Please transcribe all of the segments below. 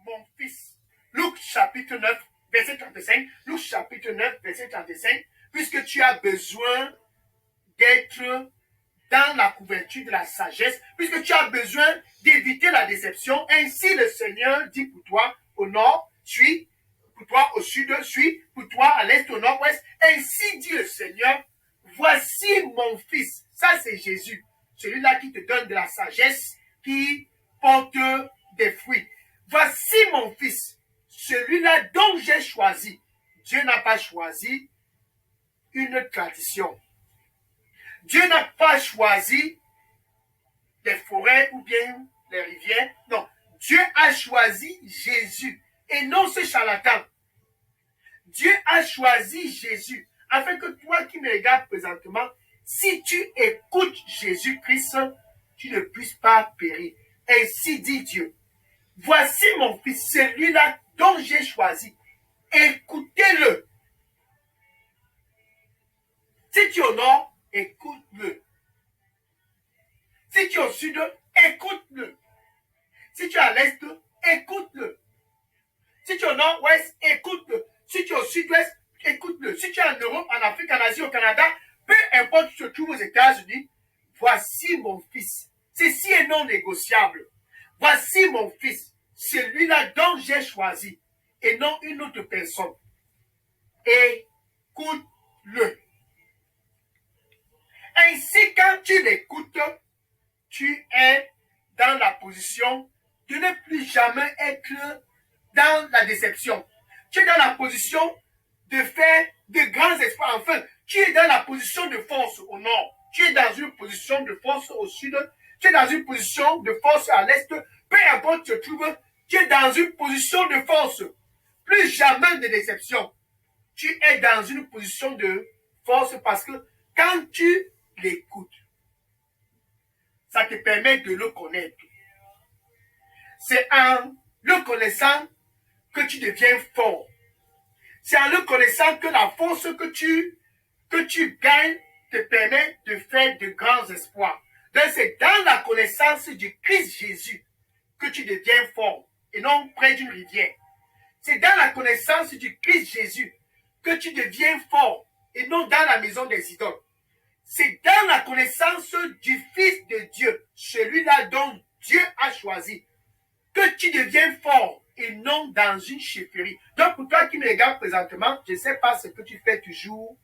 mon fils. Luc chapitre 9, verset 35. Luc chapitre 9, verset 35. Puisque tu as besoin d'être dans la couverture de la sagesse, puisque tu as besoin d'éviter la déception, ainsi le Seigneur dit pour toi au nord, suis, pour toi au sud, suis, pour toi à l'est, au nord-ouest. Ainsi dit le Seigneur, voici mon fils. Ça, c'est Jésus. Celui-là qui te donne de la sagesse, qui porte des fruits. Voici mon fils, celui-là dont j'ai choisi. Dieu n'a pas choisi une tradition. Dieu n'a pas choisi les forêts ou bien les rivières. Non, Dieu a choisi Jésus et non ce charlatan. Dieu a choisi Jésus afin que toi qui me regardes présentement, si tu écoutes Jésus-Christ, tu ne puisses pas périr. Ainsi dit Dieu, voici mon fils, celui-là dont j'ai choisi. Écoutez-le. Si tu es au nord, écoute-le. Si tu es au sud, écoute-le. Si tu es à l'est, écoute-le. Si tu es au nord-ouest, écoute-le. Si tu es au sud-ouest, écoute-le. Si tu es en Europe, en Afrique, en Asie, au Canada, peu importe où tu te trouves aux États-Unis, voici mon fils. Ceci est non négociable. Voici mon fils, celui-là dont j'ai choisi, et non une autre personne. Écoute-le. Ainsi, quand tu l'écoutes, tu es dans la position de ne plus jamais être dans la déception. Tu es dans la position de faire de grands espoirs. Enfin, tu es dans la position de force au nord. Tu es dans une position de force au sud. Tu es dans une position de force à l'est. Peu importe où tu te trouves, tu es dans une position de force. Plus jamais de déception. Tu es dans une position de force parce que quand tu l'écoutes, ça te permet de le connaître. C'est en le connaissant que tu deviens fort. C'est en le connaissant que la force que tu gagnes te permet de faire de grands espoirs. Donc c'est dans la connaissance du Christ Jésus que tu deviens fort et non près d'une rivière. C'est dans la connaissance du Christ Jésus que tu deviens fort et non dans la maison des idoles. C'est dans la connaissance du Fils de Dieu, celui-là dont Dieu a choisi, que tu deviens fort et non dans une chefferie. Donc pour toi qui me regardes présentement, je ne sais pas ce que tu fais toujours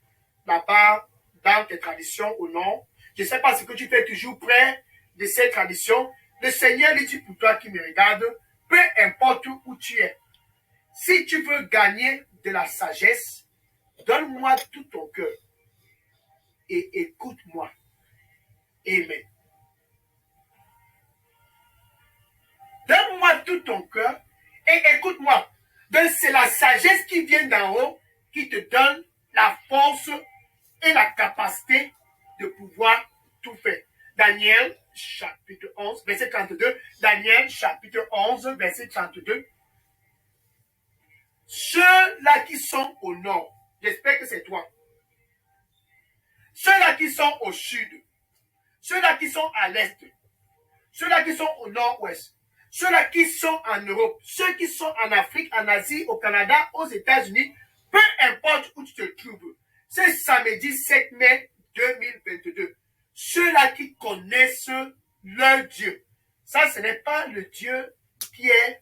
là-bas dans tes traditions ou non. Je ne sais pas ce que tu fais toujours près de ces traditions. Le Seigneur dit pour toi qui me regarde, peu importe où tu es, si tu veux gagner de la sagesse, donne-moi tout ton cœur et écoute-moi. Amen. Donne-moi tout ton cœur et écoute-moi. Donc c'est la sagesse qui vient d'en haut qui te donne la force et la capacité de pouvoir tout faire. Daniel chapitre 11, verset 32. Daniel chapitre 11, verset 32. Ceux-là qui sont au nord, j'espère que c'est toi. Ceux-là qui sont au sud, ceux-là qui sont à l'est, ceux-là qui sont au nord-ouest, ceux-là qui sont en Europe, ceux qui sont en Afrique, en Asie, au Canada, aux États-Unis, peu importe où tu te trouves, c'est samedi 7 mai 2022. Ceux-là qui connaissent leur Dieu. Ça, ce n'est pas le Dieu qui est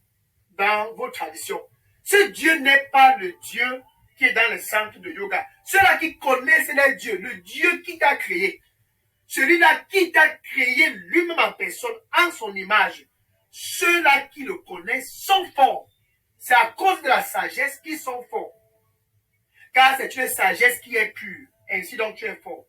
dans vos traditions. Ce Dieu n'est pas le Dieu qui est dans le centre de yoga. Ceux-là qui connaissent leur Dieu, le Dieu qui t'a créé, celui-là qui t'a créé lui-même en personne, en son image, ceux-là qui le connaissent sont forts. C'est à cause de la sagesse qu'ils sont forts. Car c'est une sagesse qui est pure, ainsi donc tu es fort.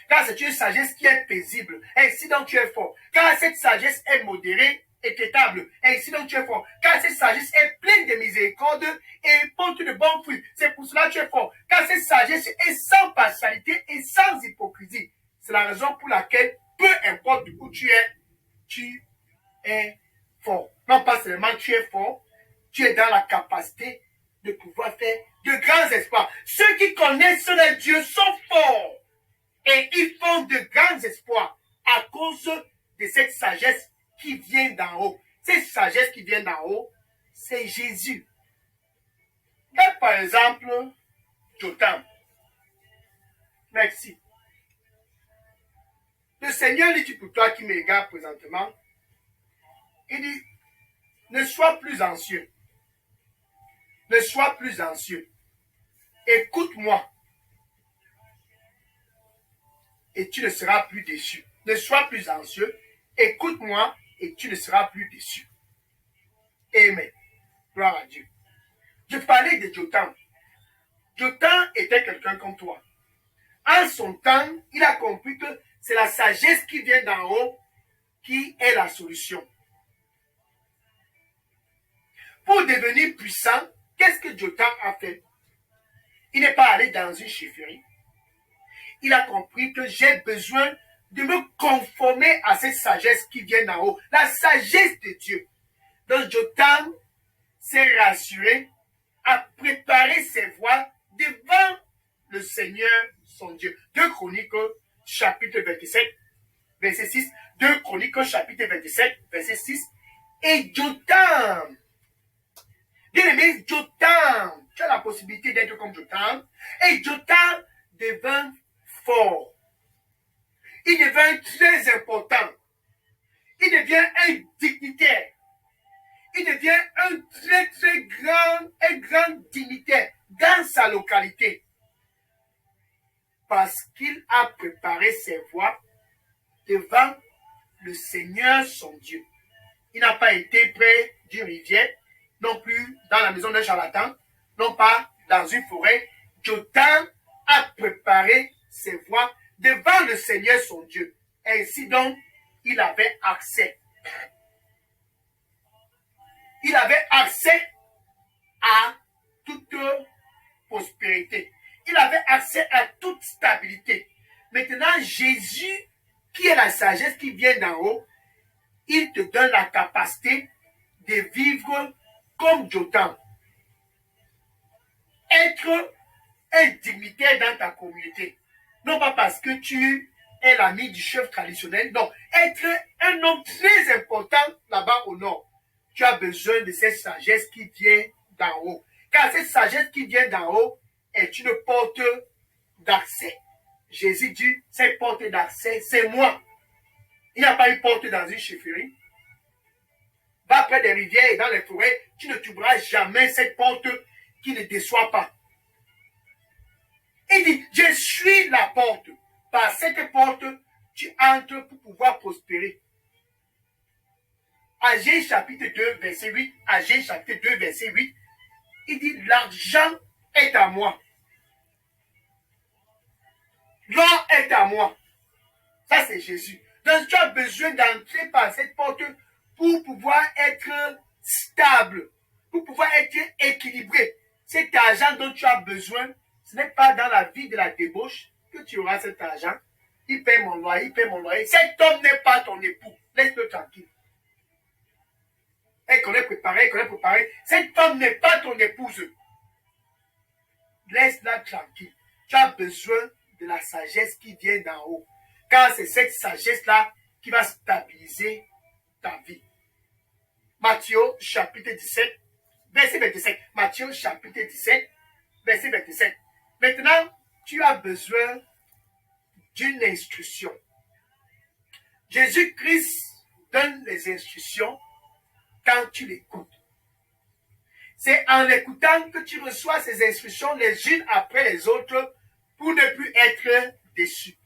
Car c'est une sagesse qui est paisible, ainsi donc tu es fort. Car cette sagesse est modérée, équitable, ainsi donc tu es fort. Car cette sagesse est pleine de miséricorde et porte de bons fruits. C'est pour cela que tu es fort. Car cette sagesse est sans partialité et sans hypocrisie. C'est la raison pour laquelle, peu importe où tu es fort. Non pas seulement tu es fort, tu es dans la capacité de pouvoir faire de grands espoirs. Ceux qui connaissent leur Dieu sont forts et ils font de grands espoirs à cause de cette sagesse qui vient d'en haut. Cette sagesse qui vient d'en haut, c'est Jésus. Et par exemple, Jotam. Merci. Le Seigneur dit pour toi qui me regarde présentement, il dit, ne sois plus anxieux. Ne sois plus anxieux. Écoute-moi. Et tu ne seras plus déçu. Ne sois plus anxieux. Écoute-moi et tu ne seras plus déçu. Amen. Gloire à Dieu. Je parlais de Jotam. Jotam était quelqu'un comme toi. En son temps, il a compris que c'est la sagesse qui vient d'en haut qui est la solution. Pour devenir puissant, qu'est-ce que Jotam a fait? Il n'est pas allé dans une chefferie. Il a compris que j'ai besoin de me conformer à cette sagesse qui vient d'en haut. La sagesse de Dieu. Donc Jotam s'est rassuré, a préparé ses voies devant le Seigneur son Dieu. 2 Chroniques chapitre 27, verset 6. 2 Chroniques chapitre 27, verset 6. Et Jotam, bien aimé, Jotam, tu as la possibilité d'être comme Jotam. Et Jotam devint fort. Il devient très important. Il devient un dignitaire. Il devient un très grand dignitaire dans sa localité. Parce qu'il a préparé ses voies devant le Seigneur son Dieu. Il n'a pas été près d'une rivière, non plus dans la maison d'un charlatan, non pas dans une forêt. Jotam a préparé ses voies devant le Seigneur son Dieu. Ainsi donc, il avait accès. Il avait accès à toute prospérité. Il avait accès à toute stabilité. Maintenant, Jésus, qui est la sagesse qui vient d'en haut, il te donne la capacité de vivre comme Jotam. Être un dignitaire dans ta communauté. Non pas parce que tu es l'ami du chef traditionnel, non. Être un homme très important là-bas au nord. Tu as besoin de cette sagesse qui vient d'en haut. Car cette sagesse qui vient d'en haut est une porte d'accès. Jésus dit, cette porte d'accès, c'est moi. Il n'y a pas une porte dans une chefferie. Va près des rivières et dans les forêts, tu ne trouveras jamais cette porte qui ne déçoit pas. Il dit, je suis la porte. Par cette porte, tu entres pour pouvoir prospérer. Agé chapitre 2, verset 8, Agé chapitre 2, verset 8, il dit, l'argent est à moi. L'or est à moi. Ça, c'est Jésus. Donc, tu as besoin d'entrer par cette porte pour pouvoir être stable, pour pouvoir être équilibré. Cet argent dont tu as besoin, ce n'est pas dans la vie de la débauche que tu auras cet argent. Il paie mon loyer, il paie mon loyer. Cet homme n'est pas ton époux. Laisse-le tranquille. Et qu'on est préparé, Cette femme n'est pas ton épouse. Laisse-la tranquille. Tu as besoin de la sagesse qui vient d'en haut. Car c'est cette sagesse-là qui va stabiliser ta vie. Matthieu chapitre 17, verset 27. Matthieu chapitre 17, verset 27. Maintenant, tu as besoin d'une instruction. Jésus-Christ donne les instructions quand tu l'écoutes. C'est en l'écoutant que tu reçois ces instructions les unes après les autres pour ne plus être déçu.